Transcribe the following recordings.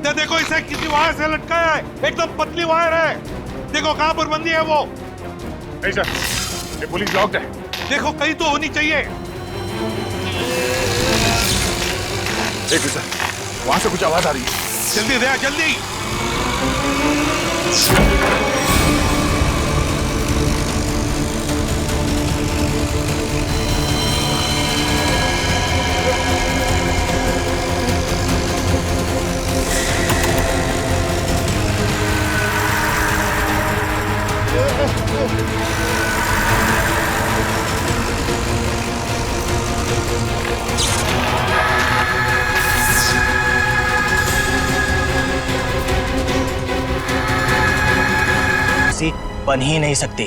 ये देखो, इसे किसी वायर से लटकाया है, एकदम पतली वायर है। देखो कहां पर बंदी है वो। नहीं सर, ये पुलिस लॉक्ड है। देखो कहीं तो होनी चाहिए। देखो सर, वहां से कुछ आवाज आ रही है। जल्दी दया, जल्दी। सीट बन ही नहीं सकती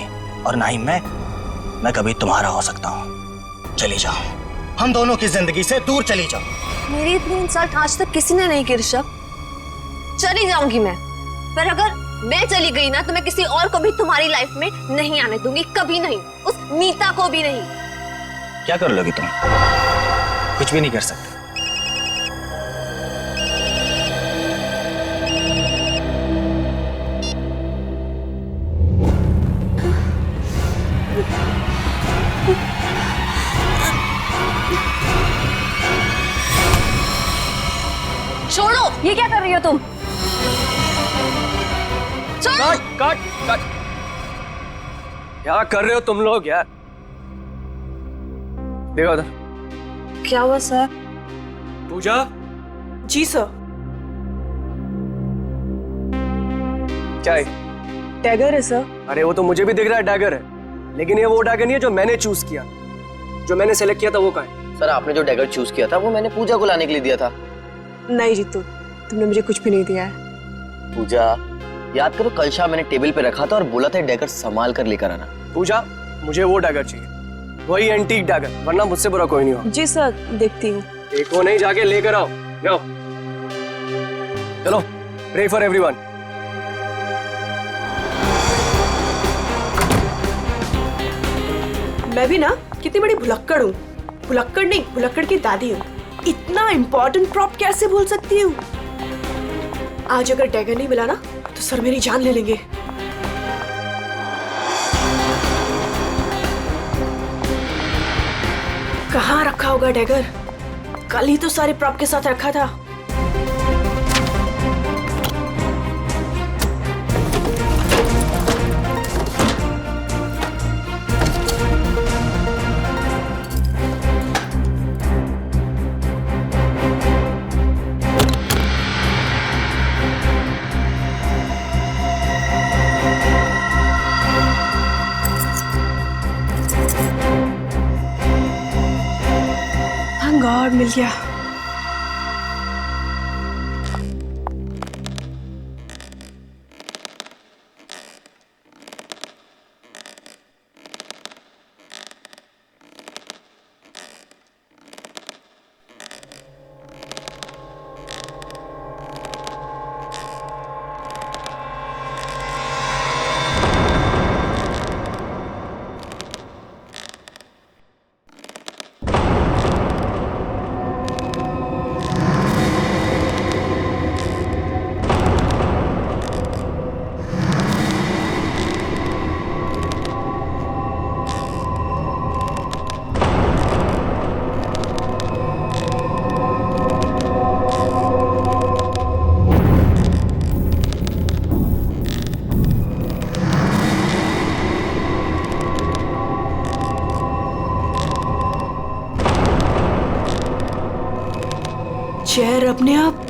और ना ही मैं कभी तुम्हारा हो सकता हूँ। चली जाओ, हम दोनों की जिंदगी से दूर चली जाओ। मेरी इतनी इंसल्ट आज तक किसी ने नहीं की ऋषभ। चली जाऊंगी मैं, पर अगर मैं चली गई ना तो मैं किसी और को भी तुम्हारी लाइफ में नहीं आने दूंगी, कभी नहीं, उस नीता को भी नहीं। क्या कर लोगी तुम? कुछ भी नहीं कर सकते। छोड़ो, ये क्या कर रही हो तुम? छोड़ो। कट कट, क्या कर रहे हो तुम लोग यार? देखो उधर। क्या हुआ सर? पूजा। जी सर। क्या है? डैगर है सर। अरे वो तो मुझे भी दिख रहा है डैगर है, लेकिन ये वो डैगर नहीं है जो मैंने चूज किया। जो मैंने सेलेक्ट किया था वो कहाँ है? सर आपने जो डैगर चूज किया था वो मैंने पूजा को लाने के लिए दिया था। नहीं जीतू, तुमने मुझे कुछ भी नहीं दिया है। पूजा, याद करो कल शाम मैंने टेबल पे रखा था और बोला था डैगर संभाल कर लेकर आना। पूजा, मुझे वो डैगर चाहिए, वही एंटीक डैगर, वरना मुझसे बुरा कोई नहीं हो। जी सर, देखती हूँ। देखो नहीं, जाके लेकर आओ। जाओ चलो, प्रे फॉर एवरीवन। मैं भी ना कितनी बड़ी भुलक्कड़ हूँ। भुलक्कड़ नहीं, भुलक्कड़ की दादी हूँ। इतना इम्पोर्टेंट प्रॉप कैसे भूल सकती हूँ? आज अगर डैगर नहीं मिला ना तो सर मेरी जान ले लेंगे। कहाँ रखा होगा डैगर? कल ही तो सारे प्रॉप के साथ रखा था। गॉड, मिल गया। चेयर अपने आप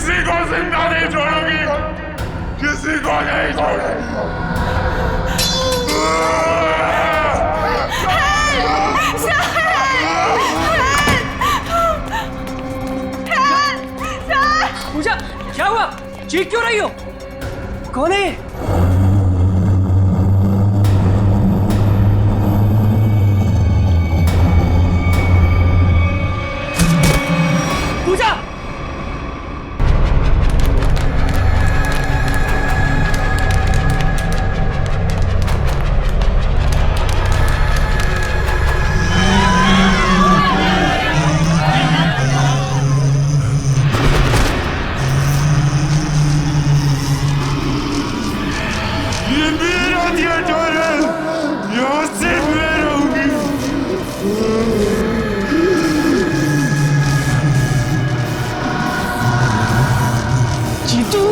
किसी को जिंदा नहीं छोड़ूंगी, किसी को नहीं छोड़ूंगी। पूजा, क्या हुआ? चीख क्यों रही हो? कौन है ये? पूजा! ये मेरा थिएटर है, यहाँ सिर्फ मैं रहूंगी। जीतू!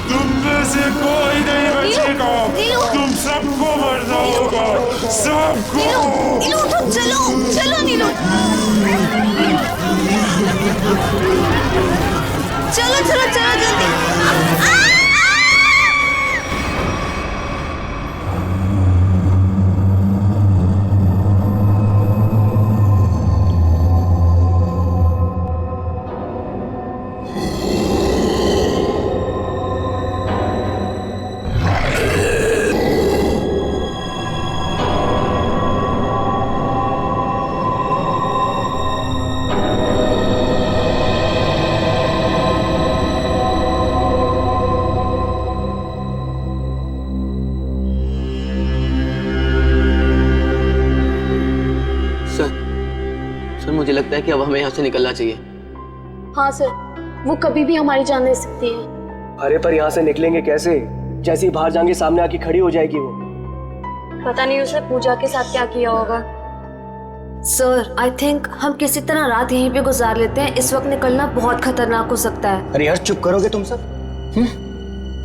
तुम में से कोई नहीं बचेगा, नीलू! तुम सबको मरना होगा, सबको। नीलू उठो, चलो चलो नीलू, चलो चलो चलो जल्दी। सर मुझे लगता है कि अब हमें यहाँ से निकलना चाहिए। हाँ सर, वो कभी भी हमारी जान ले सकती है। अरे पर यहाँ से निकलेंगे कैसे? जैसे ही बाहर जाएंगे सामने आके खड़ी हो जाएगी वो। पता नहीं उसे पूजा के साथ क्या किया होगा। सर आई थिंक हम किसी तरह रात यहीं पे गुजार लेते हैं, इस वक्त निकलना बहुत खतरनाक हो सकता है। अरे यार चुप करोगे तुम सब?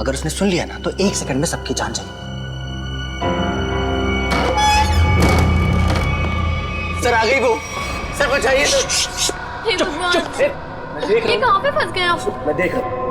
अगर उसने सुन लिया ना तो 1 सेकंड में सबकी जान जाएगी। सर आ गई वो, सर बचाइए सर। हे भगवान, मैं देख ये रहा कहाँ पे फंस गए आप? हूँ, मैं देख रहा हूँ।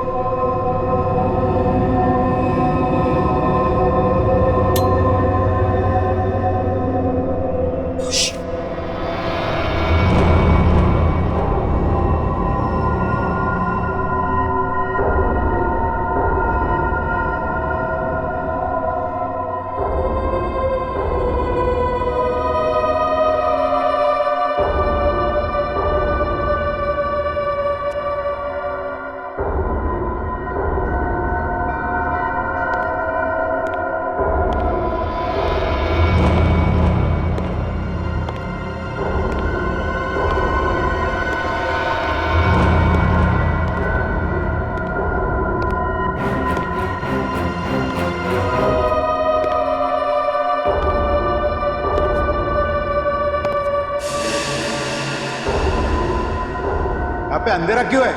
यहाँ पे अंधेरा क्यों है?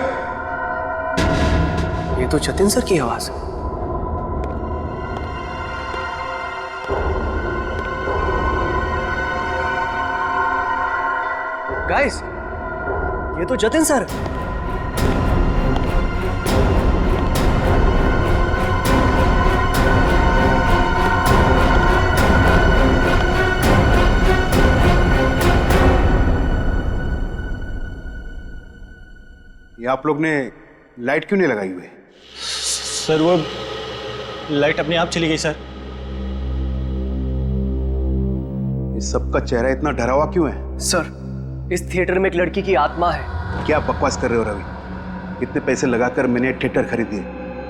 ये तो जतिन सर की आवाज है। गाइस, ये तो जतिन सर। ये आप लोग ने लाइट क्यों नहीं लगाई हुई है? सर वो लाइट अपने आप चली गई सर। इस सबका चेहरा इतना डरा हुआ क्यों है? सर, इस थिएटर में एक लड़की की आत्मा है। क्या बकवास कर रहे हो रवि? इतने पैसे लगाकर मैंने थिएटर खरीदी,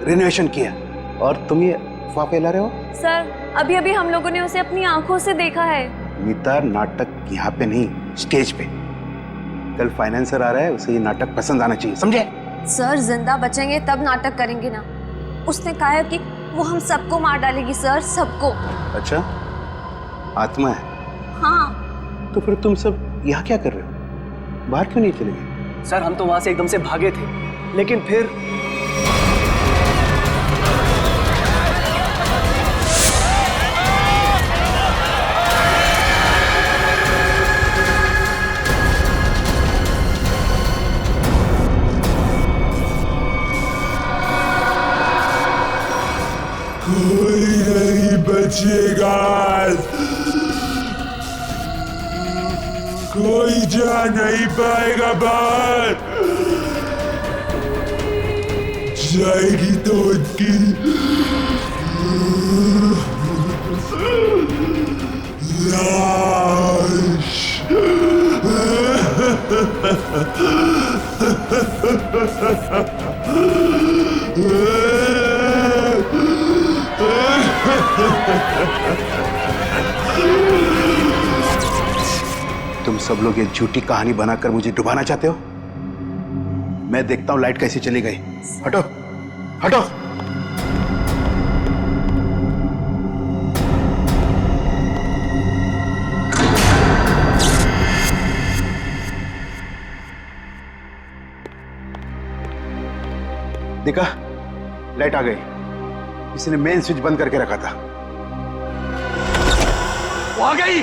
रिनोवेशन किया, और तुम ये अफवाह फैला रहे हो? सर, अभी अभी हम लोगों ने उसे अपनी आंखों से देखा है। नीता, नाटक यहाँ पे नहीं, स्टेज पे। कल फाइनेंसर आ रहा है, उसे ये नाटक पसंद आना चाहिए, समझे? सर जिंदा बचेंगे तब नाटक करेंगे ना। उसने कहा है कि वो हम सबको मार डालेगी सर, सबको। अच्छा, आत्मा है? हाँ। तो फिर तुम सब यहाँ क्या कर रहे हो? बाहर क्यों नहीं चले गए? सर हम तो वहां से एकदम से भागे थे, लेकिन फिर कोई नहीं बचेगा, कोई जा नहीं पाएगा बाहर। जाएगी तो उनकी लाश। तुम सब लोग ये झूठी कहानी बनाकर मुझे डुबाना चाहते हो? मैं देखता हूं लाइट कैसे चली गई। हटो हटो। देखा, लाइट आ गई। किसी ने मेन स्विच बंद करके रखा था। वो आ गई,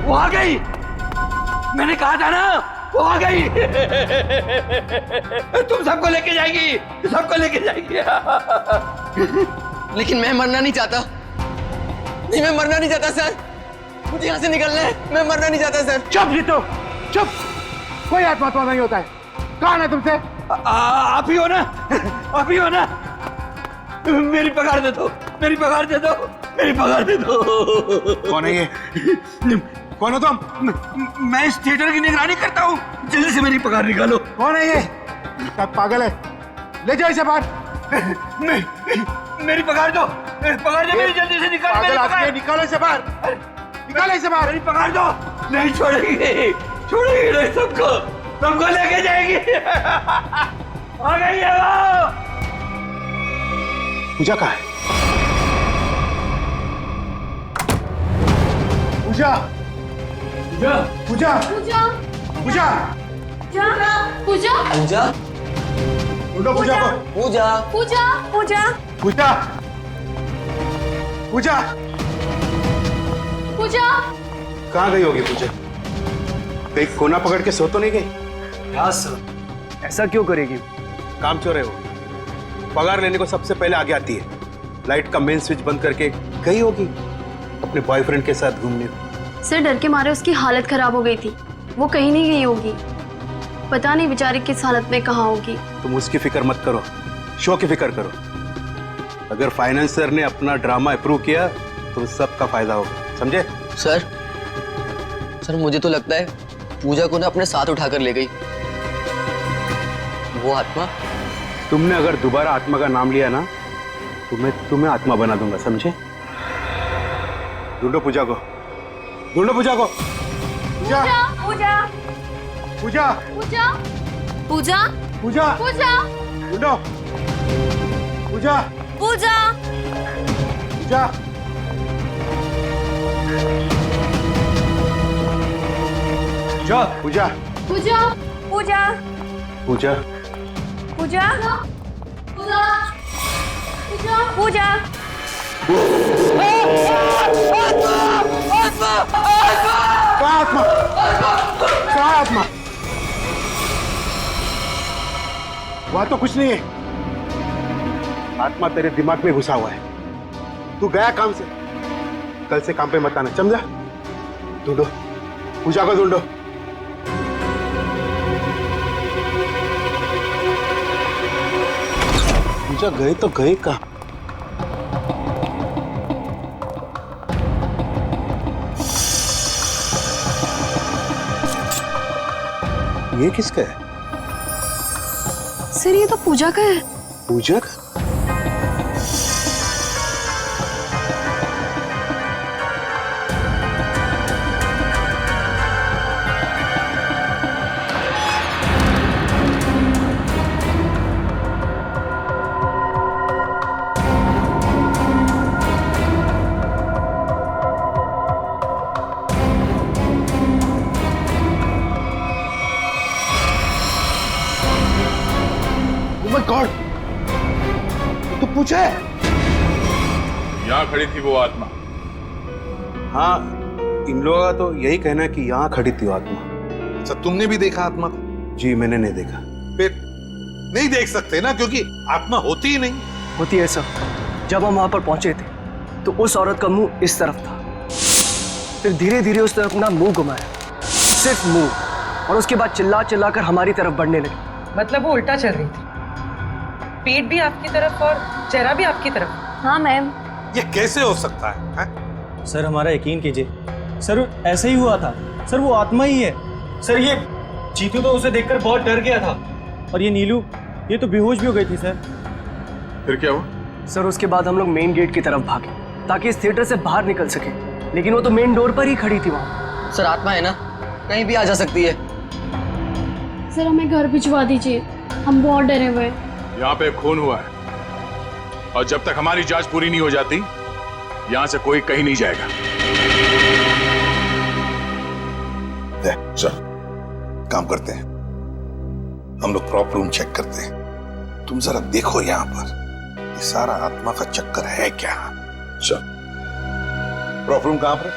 वो आ गई, मैंने कहा था ना वो आ गई। तुम सबको लेके जाएगी, सबको लेके जाएगी। लेकिन मैं मरना नहीं चाहता। नहीं, मैं मरना नहीं चाहता सर। मुझे यहाँ से निकलना है। मैं मरना नहीं चाहता सर। चुप जीतो, चुप। कोई आत्मा नहीं होता है। कौन है तुमसे? आप ही हो ना, आप ही हो ना। मेरी पगार दे दो, मेरी पगार दे दो, मेरी पगार दे दो। कौन है ये? कौन हो तुम? मैं इस थिएटर की निगरानी करता हूँ। जल्दी से मेरी पगार निकालो। कौन है ये? पागल है, ले जाओ इसे बाहर। मेरी पगार दो, पगार दो मेरी, जल्दी से निकालो मेरी पगार। निकालो इसे बाहर, निकालो इसे बाहर। मेरी पगार दो। नहीं छोड़ेगी, छोड़ेगी नहीं, सबको सबको लेके जाएगी। आ गई है वो। पूजा कहाँ है? पूजा, पूजा, पूजा, पूजा पूजा, पूजा पूजा, ढूंढो पूजा को। पूजा, पूजा पूजा पूजा, पूजा पूजा कहाँ गई होगी पूजा? कहीं कोना पकड़ के सो तो नहीं गई? हाँ सर, ऐसा क्यों करेगी? काम चोर है वो। पगार लेने को सबसे पहले आगे आती है। लाइट का मेन स्विच बंद करके गई होगी अपने बॉयफ्रेंड के साथ घूमने। सर डर के मारे उसकी हालत खराब हो गई थी, वो कहीं नहीं गई होगी। पता नहीं बेचारी किस हालत में कहाँ होगी। तुम उसकी फिक्र मत करो, शो की फिक्र करो। अगर फाइनेंसर ने अपना ड्रामा अप्रूव किया तो सबका फायदा होगा, समझे? सर मुझे तो लगता है पूजा को ना अपने साथ उठाकर ले गई वो आत्मा। तुमने अगर दोबारा आत्मा का नाम लिया ना तो मैं तुम्हें आत्मा बना दूंगा, समझे? ढूंढो पूजा को, ढूंढो पूजा को। पूजा, पूजा पूजा, पूजा पूजा पूजा, पूजा ढूंढो पूजा, पूजा पूजा। पूजा, पूजा पूजा पूजा, पूजा पूजा पूजा पूजा कहाँ आत्मा? कहाँ आत्मा? वहां तो कुछ नहीं है। आत्मा तेरे दिमाग में घुसा हुआ है। तू गया काम से, कल से काम पे मत आना, समझा? ढूंढो पूजा को, ढूंढो। पूजा गए तो गए कहाँ? ये किसका है? सर ये तो पूजा का है। पूजा का? गॉड, तू पूछा है? यहाँ खड़ी थी वो आत्मा। हाँ, इन लोगों का तो यही कहना है कि यहाँ खड़ी थी वो आत्मा। अच्छा, तुमने भी देखा आत्मा को? जी मैंने नहीं देखा। फिर नहीं देख सकते ना, क्योंकि आत्मा होती ही नहीं। होती है सर। जब हम वहां पर पहुंचे थे तो उस औरत का मुंह इस तरफ था, फिर धीरे धीरे उसने अपना मुंह घुमाया, सिर्फ मुंह, और उसके बाद चिल्ला चिल्ला कर हमारी तरफ बढ़ने लगी। मतलब वो उल्टा चल रही थी, पेट भी आपकी तरफ और चेहरा भी आपकी तरफ। हाँ मैम। ये कैसे हो सकता है? सर हमारा यकीन कीजिए, सर ऐसा ही हुआ था। सर वो आत्मा ही है। सर ये चीतू तो उसे देखकर बहुत डर गया था, और ये नीलू ये तो बेहोश भी हो गई थी सर। फिर क्या हुआ? सर उसके बाद हम लोग मेन गेट की तरफ भागे ताकि इस थिएटर से बाहर निकल सके, लेकिन वो तो मेन डोर पर ही खड़ी थी वहां। सर आत्मा है ना, कहीं भी आ जा सकती है। सर हमें घर भिजवा दीजिए, हम बहुत डरे हुए हैं। यहाँ पे खून हुआ है, और जब तक हमारी जांच पूरी नहीं हो जाती यहाँ से कोई कहीं नहीं जाएगा। चल काम करते हैं, हम लोग प्रॉप रूम चेक करते हैं। तुम जरा देखो यहाँ पर ये सारा आत्मा का चक्कर है क्या। चल, प्रॉप रूम कहां पर?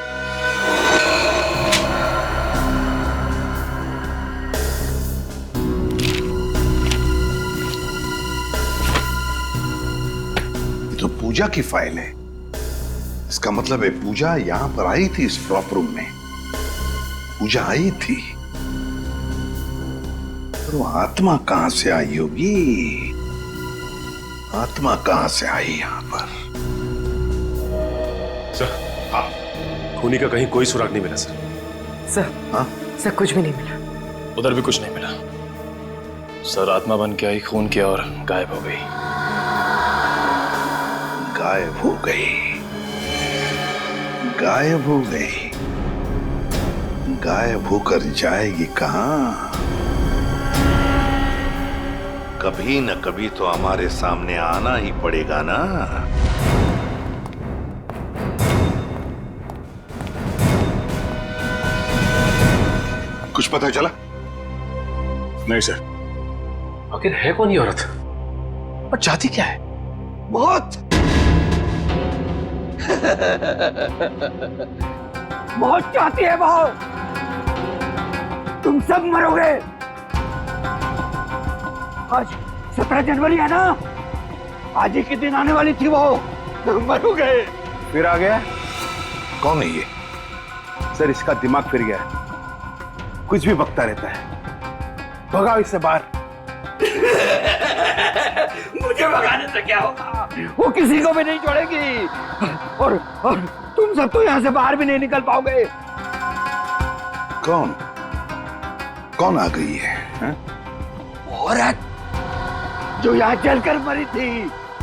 ये तो पूजा की फाइल है। इसका मतलब है पूजा यहां पर आई थी इस प्रॉप रूम में। पूजा आई थी, तो आत्मा कहां से आई होगी? आत्मा कहां से आई यहां पर? सर, हाँ, खूनी का कहीं कोई सुराग नहीं मिला सर। सर, हाँ? सर कुछ भी नहीं मिला। उधर भी कुछ नहीं मिला सर। आत्मा बन के आई, खून किया और गायब हो गई। गायब हो गई, गायब हो गई। गायब होकर जाएगी कहां? कभी न कभी तो हमारे सामने आना ही पड़ेगा ना। कुछ पता चला? नहीं सर। आखिर है कौन ये औरत और चाहती क्या है? मौत। मौत चाहती है वो। तुम सब मरोगे। आज 17 जनवरी है ना, आज ही के दिन आने वाली थी वो। मरोगे। फिर आ गया। कौन है ये? सर इसका दिमाग फिर गया है, कुछ भी बकता रहता है। भगाओ इससे बाहर। मुझे भगाने से क्या होगा? वो किसी को भी नहीं छोड़ेगी, और तुम सब तो यहाँ से बाहर भी नहीं निकल पाओगे। कौन कौन आ गई है? औरत जो यहाँ जलकर मरी थी,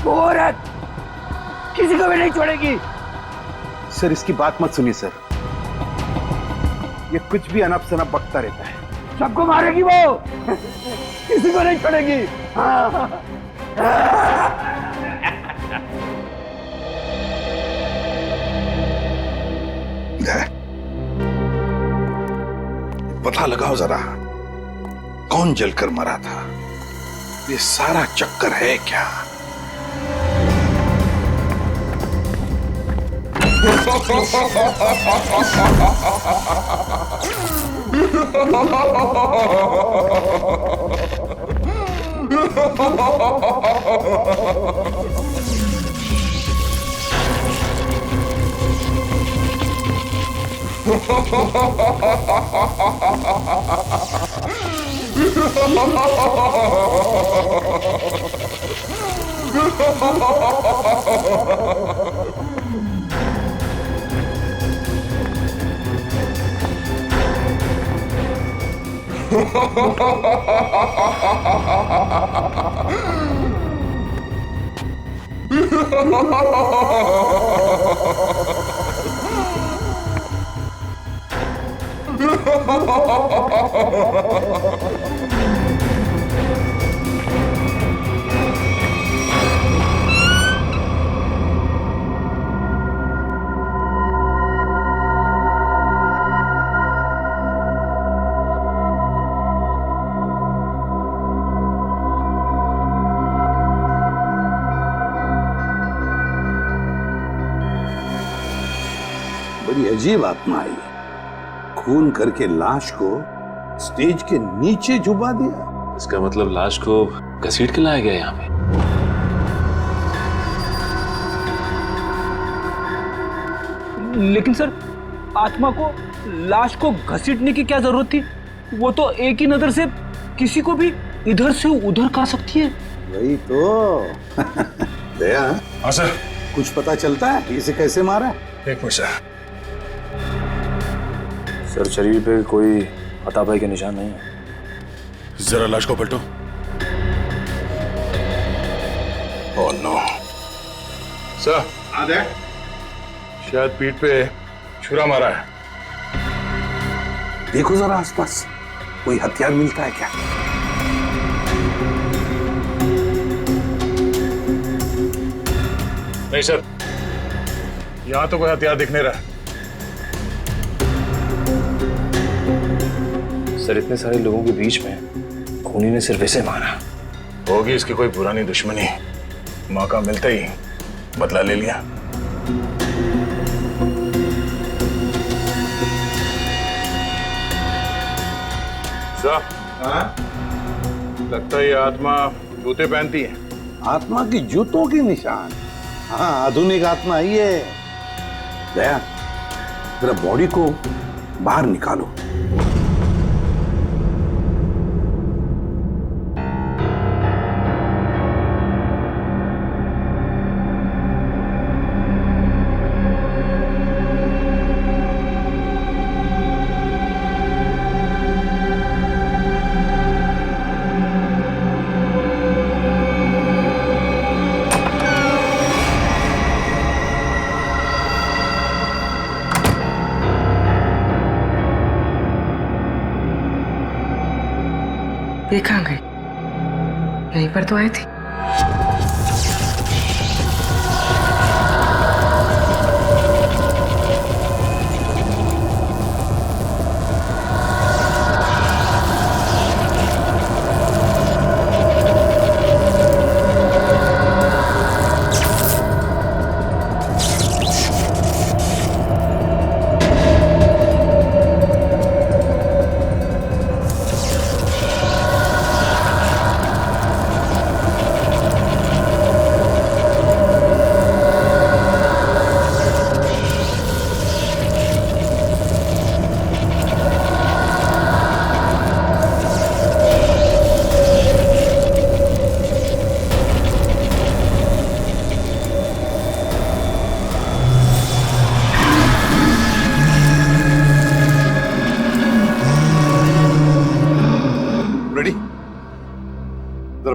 वो औरत किसी को भी नहीं छोड़ेगी। सर इसकी बात मत सुनिए सर, ये कुछ भी अनप शनप बकता रहता है। सबको मारेगी वो, किसी को नहीं छोड़ेगी। हाँ। पता लगाओ जरा, कौन जलकर मरा था? ये सारा चक्कर है क्या? बड़ी अजीब आत्मा आई है। खून करके लाश को स्टेज के नीचे छुपा दिया। इसका मतलब लाश को घसीट के लाया गया यहाँ पे। लेकिन सर, आत्मा को लाश को घसीटने की क्या जरूरत थी? वो तो एक ही नजर से किसी को भी इधर से उधर कर सकती है। वही तो। दया, हाँ सर। कुछ पता चलता है इसे कैसे मारा? एक मिनट सर। सर, शरीर पे कोई हाथापाई के निशान नहीं है। जरा लाश को पलटो। Oh no sir. हाँ दया, शायद पीठ पे छुरा मारा है। देखो जरा आसपास कोई हथियार मिलता है क्या? नहीं सर, यहां तो कोई हथियार दिख नहीं रहा। सर, इतने सारे लोगों के बीच में खूनी ने सिर्फ इसे मारा। होगी इसकी कोई पुरानी दुश्मनी। मौका मिलते ही बदला ले लिया। सर, लगता है ये आत्मा जूते पहनती है। आत्मा की जूतों के निशान? हाँ, आधुनिक आत्मा ही है। दया, जरा बॉडी को बाहर निकालो। ये कहाँ गई? यहीं पर तो आई थी।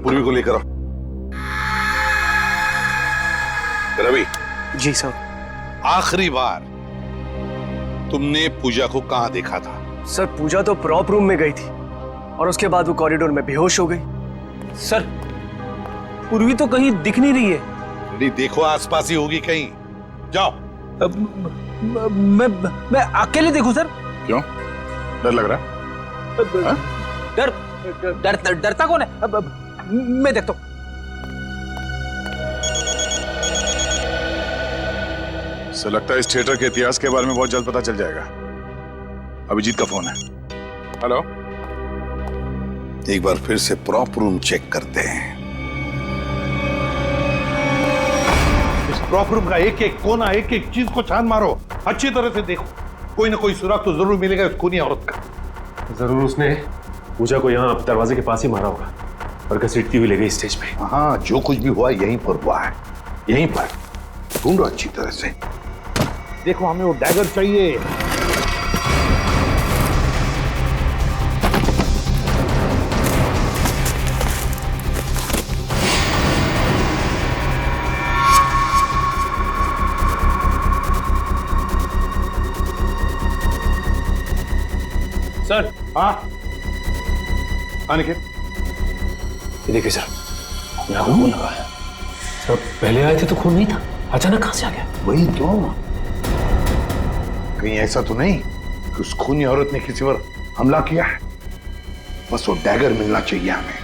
पूर्वी को लेकर आओ। रवि। जी सर। आखिरी बार तुमने पूजा को कहां देखा था? सर, पूजा तो प्रॉप रूम में गई थी और उसके बाद वो कॉरिडोर में बेहोश हो गई। सर, पूर्वी तो कहीं दिख नहीं रही है। नहीं, देखो आसपास ही होगी कहीं। जाओ। मैं अकेले देखूं सर? क्यों? डर लग रहा है? डरता कौन है? मैं देखता हूं। सर, लगता है इस थिएटर के इतिहास के बारे में बहुत जल्द पता चल जाएगा। अभिजीत का फोन है। हेलो। एक बार फिर से प्रॉप रूम चेक करते हैं। इस प्रॉप रूम का एक एक कोना, एक एक चीज को छान मारो, अच्छी तरह से देखो। कोई ना कोई सुराग तो जरूर मिलेगा उस खूनी औरत का। जरूर उसने पूजा को यहाँ दरवाजे के पास ही मारा होगा और घसीटती हुई ले गई स्टेज पे। हाँ, जो कुछ भी हुआ यहीं पर हुआ है। यहीं पर ढूंढो अच्छी तरह से। देखो, हमें वो डैगर चाहिए। सर। हाँ, अनिकेत, ये देखिए सर, यहाँ खून लगा है। सर, पहले आए थे तो खून नहीं था, अचानक कहां से आ गया? वही तो। कहीं ऐसा तो नहीं कि उस खूनी औरत ने किसी पर हमला किया है? बस वो डैगर मिलना चाहिए हमें।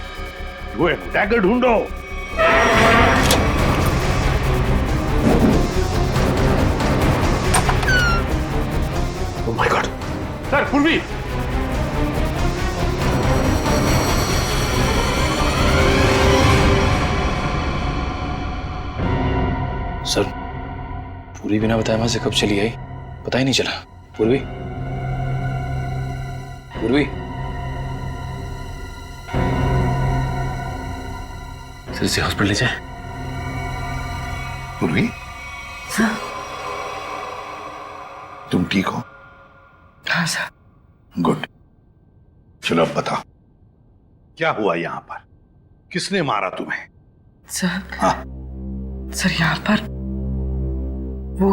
वो डैगर ढूंढो। सर पूर्वी, सर पूरी बिना बताए वहां से कब चली आई पता ही नहीं चला। पूर्वी, पूर्वी, सर इसे हॉस्पिटल ले जाए। पूर्वी, तुम ठीक हो? हाँ सर। गुड। चलो अब बताओ क्या हुआ यहां पर, किसने मारा तुम्हें? सर, हाँ सर यहाँ पर वो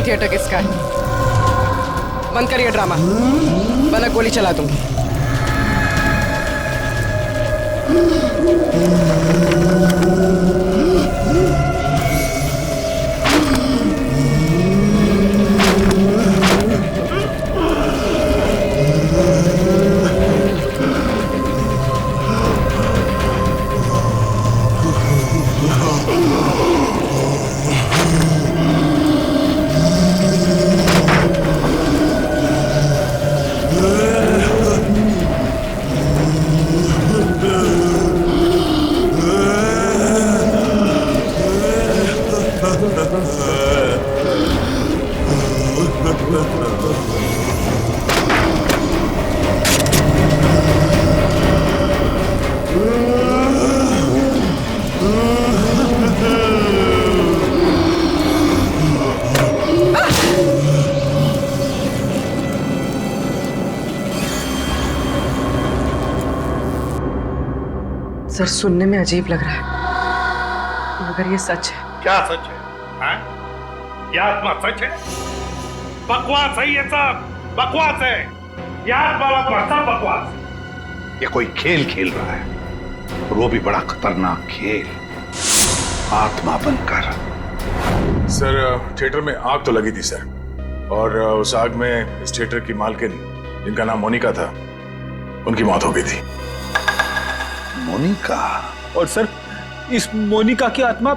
थिएटर किसका है? बंद करिए ड्रामा, वरना गोली चला दूंगी। सर सुनने में अजीब लग रहा है, मगर ये सच है। क्या सच है? हाँ? ये आत्मा सच है? बकवास है ये सब, बकवास है। ये आत्मा सब बकवास। ये कोई खेल खेल रहा है, और वो भी बड़ा खतरनाक खेल, आत्मा बनकर। सर थिएटर में आग तो लगी थी सर, और उस आग में इस थिएटर की मालकिन जिनका नाम मोनिका था, उनकी मौत हो गई थी। मोनिका? और सर इस मोनिका की आत्मा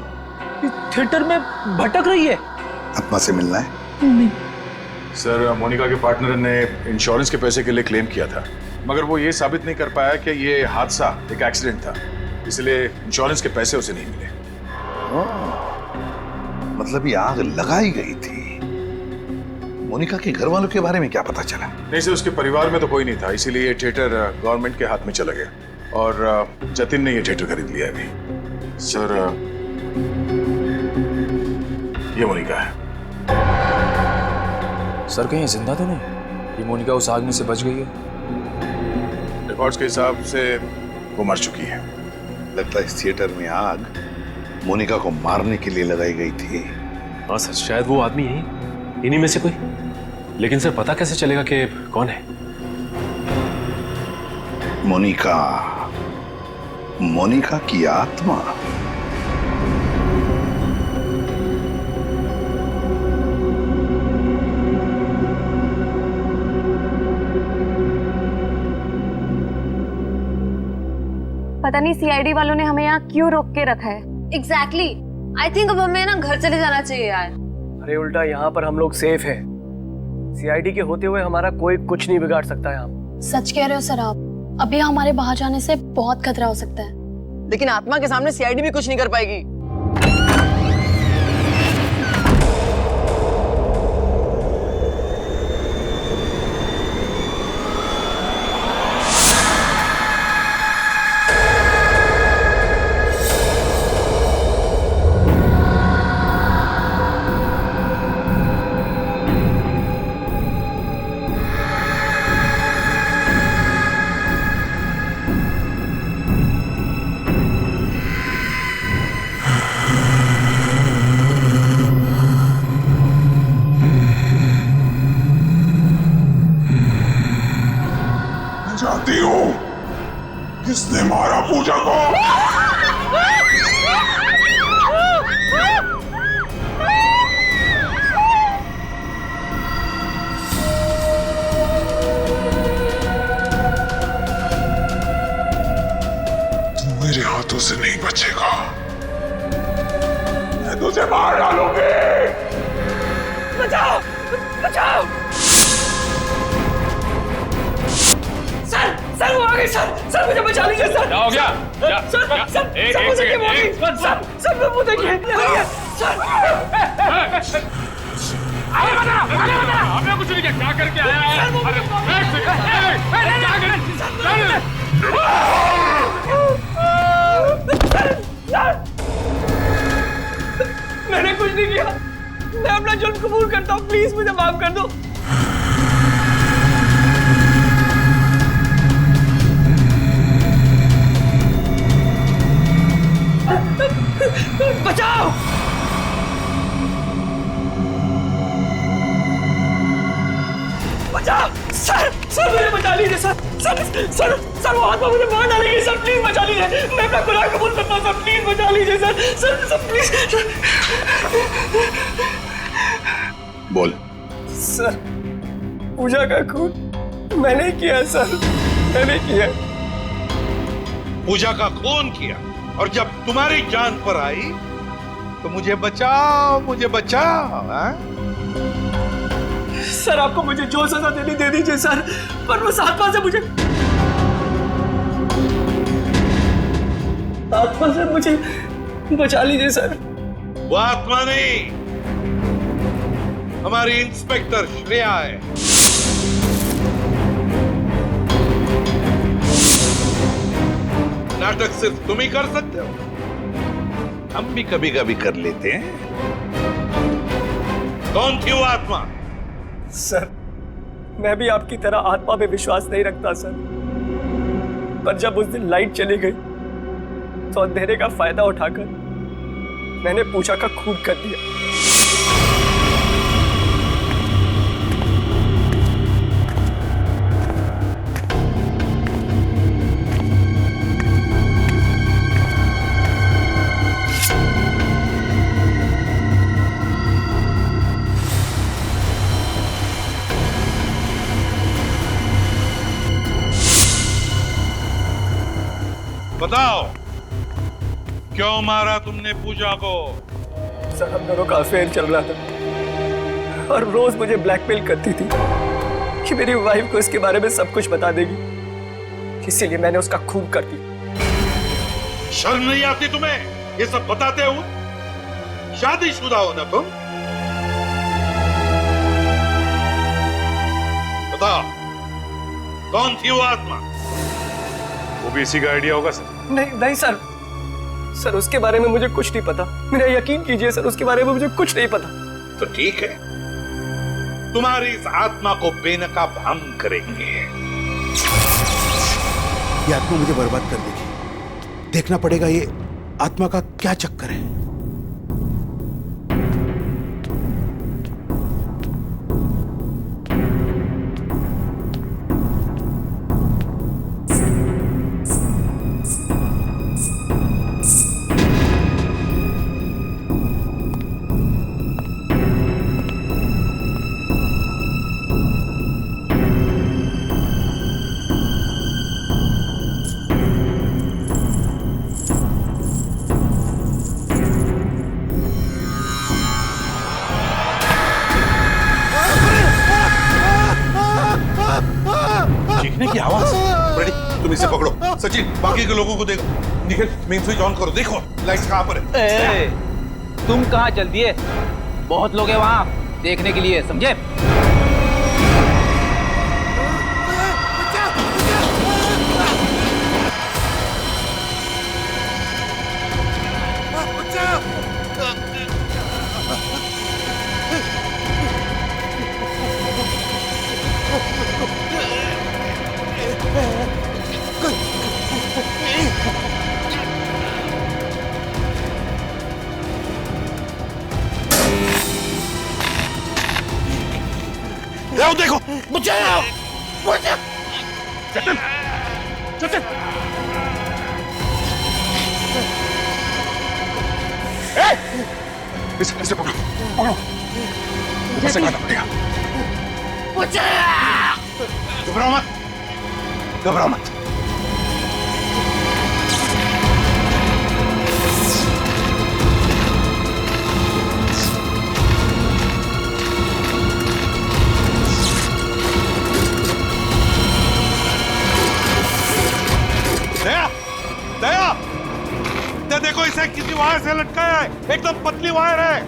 इस थिएटर में भटक रही है। आत्मा से मिलना है? नहीं सर, मोनिका के पार्टनर ने इंश्योरेंस के पैसे के लिए क्लेम किया था, मगर वो ये साबित नहीं कर पाया कि ये हादसा एक एक्सीडेंट था, इसलिए इंश्योरेंस के पैसे उसे नहीं मिले। मतलब ये आग लगाई गई थी। मोनिका के घर वालों के बारे में क्या पता चला? नहीं सर, उसके परिवार में तो कोई नहीं था, इसीलिए ये थिएटर गवर्नमेंट के हाथ में चला गया, और जतिन ने ये थिएटर खरीद लिया अभी। सर ये मोनिका है। सर कहीं जिंदा तो नहीं? ये मोनिका उस आग में से बच गई है? रिकॉर्ड्स के हिसाब से वो मर चुकी है। लगता है इस थिएटर में आग मोनिका को मारने के लिए लगाई गई थी। हाँ सर, शायद वो आदमी यही, इन्हीं में से कोई। लेकिन सर पता कैसे चलेगा कि कौन है? मोनिका, मोनिका की आत्मा। पता नहीं सीआईडी वालों ने हमें यहाँ क्यों रोक के रखा है। एग्जैक्टली, आई थिंक अब हमें ना घर चले जाना चाहिए यार। अरे उल्टा यहाँ पर हम लोग सेफ हैं। सीआईडी के होते हुए हमारा कोई कुछ नहीं बिगाड़ सकता है। हम सच कह रहे हो सर आप, अभी हमारे बाहर जाने से बहुत खतरा हो सकता है। लेकिन आत्मा के सामने सीआईडी भी कुछ नहीं कर पाएगी। चाहती हूँ किसने मारा पूजा को? तू मेरे हाथों से नहीं बचेगा, मैं तुझे मार डालूंगी। बचाओ बचाओ सर वो आ गई सर मुझे बचा लीजिए सर। क्या हो गया? सर मुझे क्या हो गई? सर वो देखिए सर हमने कुछ नहीं किया। क्या करके आया है? मैंने कुछ नहीं किया, मैं अपना जुर्म कबूल करता हूँ, प्लीज मुझे माफ कर दो। बचाओ बचाओ सर मुझे बचा लीजिए सर वो आत्मा मुझे मार डालेगी सर, प्लीज बचा लीजिए, मैं अपना गुनाह कबूल करता हूँ सर, प्लीज बचा लीजिए सर प्लीज। बोल। सर पूजा का खून मैंने किया सर, मैंने किया। पूजा का खून किया और जब तुम्हारी जान पर आई तो मुझे बचाओ हाँ? सर आपको मुझे जो सजा देनी दे दीजिए सर, पर वो आत्मा से मुझे बचा लीजिए सर। वो आत्मा नहीं, हमारी इंस्पेक्टर श्रेया है। नाटक सिर्फ तुम ही कर सकते हो, हम भी कभी कभी कर लेते हैं। कौन थी वो आत्मा? सर मैं भी आपकी तरह आत्मा पे विश्वास नहीं रखता सर, पर जब उस दिन लाइट चली गई तो अंधेरे का फायदा उठाकर मैंने पूजा का खून कर दिया। बताओ क्यों मारा तुमने पूजा को? सर हम दोनों का अफेयर चल रहा था और रोज मुझे ब्लैकमेल करती थी कि मेरी वाइफ को इसके बारे में सब कुछ बता देगी, इसीलिए मैंने उसका खून कर दिया। शर्म नहीं आती तुम्हें ये सब बताते हो? शादीशुदा हो ना तुम? बताओ कौन थी वो आत्मा? वो भी इसी का आइडिया होगा सर। नहीं सर उसके बारे में मुझे कुछ नहीं पता, मेरा यकीन कीजिए सर, उसके बारे में मुझे कुछ नहीं पता। तो ठीक है, तुम्हारी इस आत्मा को बेनकाब हम करेंगे। ये आत्मा मुझे बर्बाद कर देगी, देखना पड़ेगा ये आत्मा का क्या चक्कर है। चीखने की आवाज। रेडी, तुम इसे पकड़ो। सचिन बाकी के लोगों को देखो। निखिल मेन स्विच ऑन करो, देखो लाइट्स कहां पर है। तुम कहां चल दिए? बहुत लोग हैं वहां देखने के लिए, समझे? देखो बचाओ, बचाओ। जतिन, जतिन। इसे पकड़ो, पकड़ो। इसे काटना पड़ेगा। घबराओ मत, घबराओ मत। दया, दया, देखो इसे किसी वायर से लटकाया है, एकदम पतली वायर है।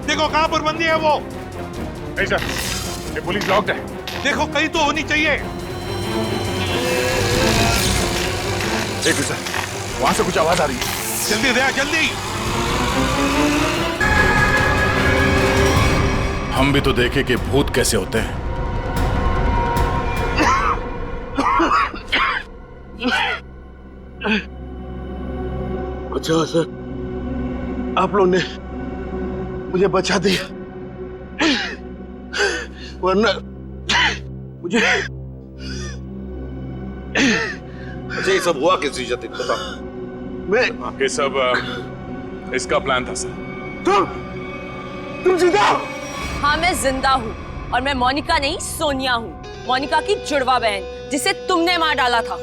देखो कहां पर बंदी है वो। नहीं सर, ये पुलिस लॉक्ड है। देखो कहीं तो होनी चाहिए। एक सर, वहां से कुछ आवाज आ रही है। जल्दी दया, जल्दी। हम भी तो देखे कि भूत कैसे होते हैं। अच्छा सर, आप लोगों ने मुझे बचा दिया, वरना मुझे अच्छा ये सब हुआ कैसे जतिन, बताओ। मैं ये सब इसका प्लान था सर। तुम जिंदा हो? हाँ मैं जिंदा हूँ और मैं मोनिका नहीं सोनिया हूँ, मोनिका की जुड़वा बहन जिसे तुमने मार डाला था।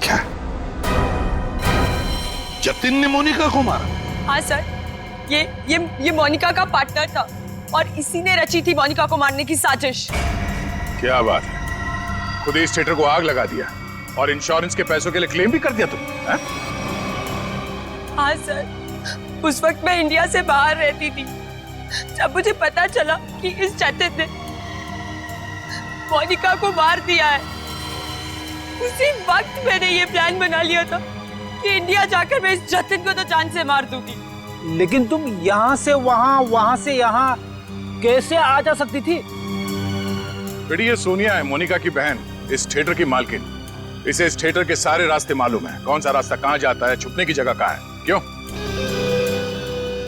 क्या? जतिन ने मोनिका को मारा? हाँ सर, ये मोनिका का पार्टनर था और इसी ने रची थी मोनिका को मारने की साजिश। क्या बात है, खुद ही इस थिएटर को आग लगा दिया और इंश्योरेंस के पैसों के लिए क्लेम भी कर दिया तुम, हैं? हाँ सर, उस वक्त मैं इंडिया से बाहर रहती थी। जब मुझे पता चला कि इस जतिन ने मोनिका को मार दिया है, उसी वक्त मैंने ये प्लान बना लिया था कि इंडिया जाकर मैं इस जतिन को तो जान से मार दूंगी। लेकिन तुम यहाँ से वहाँ, वहाँ से यहाँ कैसे आ जा सकती थी? बेटी ये सोनिया है, मोनिका की बहन, इस थिएटर की मालकिन। इसे इस थिएटर के सारे रास्ते मालूम है, कौन सा रास्ता कहाँ जाता है, छुपने की जगह कहाँ है। क्यों?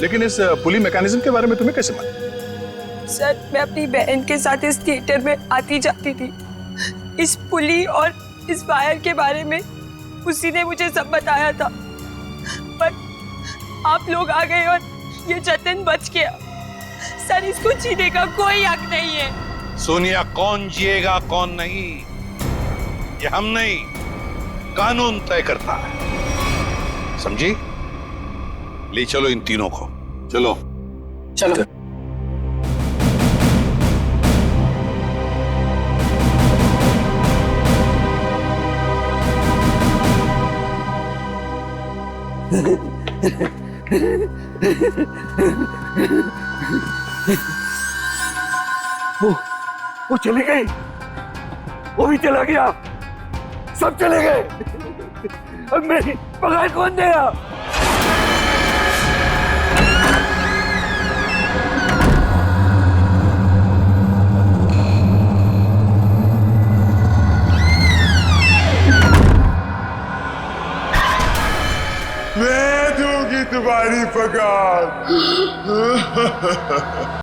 लेकिन इस पुली मैकेनिज्म के बारे में तुम्हें कैसे मालूम? सर मैं अपनी बहन के साथ इस थिएटर में आती जाती थी। इस पुली और इस वायर के बारे में उसी ने मुझे सब बताया था, पर आप लोग आ गए और ये जतिन बच गया। सर इसको जीने का कोई हक नहीं है। सोनिया, कौन जिएगा कौन नहीं ये हम नहीं, कानून तय करता है, समझी? ले चलो इन तीनों को, चलो चलो। वो चले गए, वो भी चला गया, सब चले गए। अब मेरी पगार कौन देगा? मैं दूंगी तुम्हारी पगार।